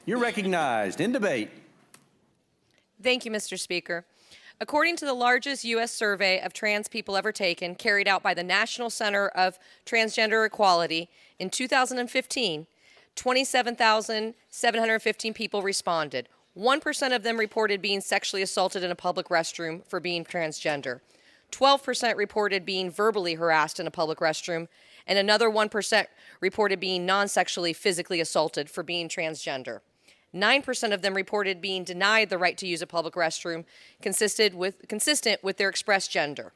You're recognized in debate. Thank you, Mr. Speaker. According to the largest U.S. survey of trans people ever taken, carried out by the National Center of Transgender Equality in 2015, 27,715 people responded. 1% of them reported being sexually assaulted in a public restroom for being transgender. 12% reported being verbally harassed in a public restroom, and another 1% reported being non-sexually physically assaulted for being transgender. 9% of them reported being denied the right to use a public restroom consistent with their expressed gender.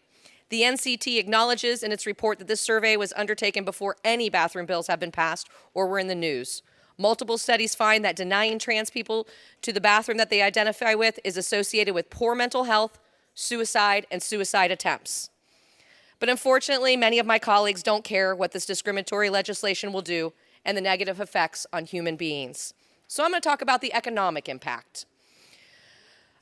The NCT acknowledges in its report that this survey was undertaken before any bathroom bills have been passed or were in the news. Multiple studies find that denying trans people to the bathroom that they identify with is associated with poor mental health, suicide, and suicide attempts. But unfortunately, many of my colleagues don't care what this discriminatory legislation will do and the negative effects on human beings. So I'm going to talk about the economic impact.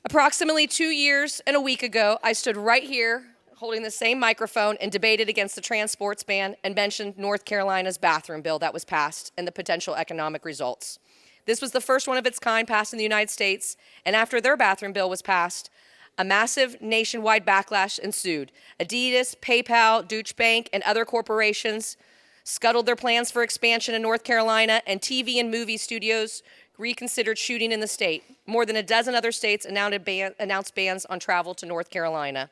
Approximately 2 years and a week ago, I stood right here holding the same microphone and debated against the trans sports ban and mentioned North Carolina's bathroom bill that was passed and the potential economic results. This was the first one of its kind passed in the United States, and after their bathroom bill was passed, a massive nationwide backlash ensued. Adidas, PayPal, Deutsche Bank, and other corporations scuttled their plans for expansion in North Carolina, and TV and movie studios reconsidered shooting in the state. More than a dozen other states announced bans on travel to North Carolina.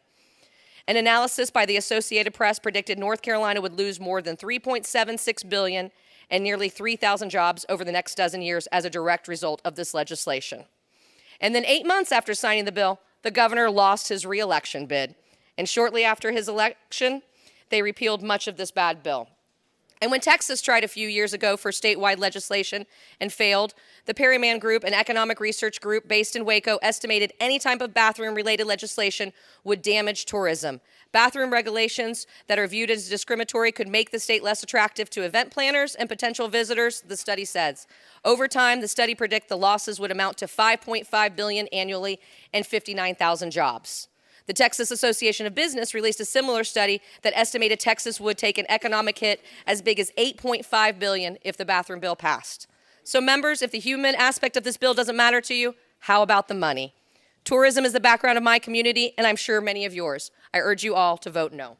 An analysis by the Associated Press predicted North Carolina would lose more than $3.76 billion and nearly 3,000 jobs over the next dozen years as a direct result of this legislation. And then 8 months after signing the bill, the governor lost his re-election bid. And shortly after his election, they repealed much of this bad bill. And when Texas tried a few years ago for statewide legislation and failed, the Perryman Group, an economic research group based in Waco, estimated any type of bathroom-related legislation would damage tourism. Bathroom regulations that are viewed as discriminatory could make the state less attractive to event planners and potential visitors, the study says. Over time, the study predicts the losses would amount to $5.5 billion annually and 59,000 jobs. The Texas Association of Business released a similar study that estimated Texas would take an economic hit as big as $8.5 billion if the bathroom bill passed. So members, if the human aspect of this bill doesn't matter to you, how about the money? Tourism is the background of my community, and I'm sure many of yours. I urge you all to vote no.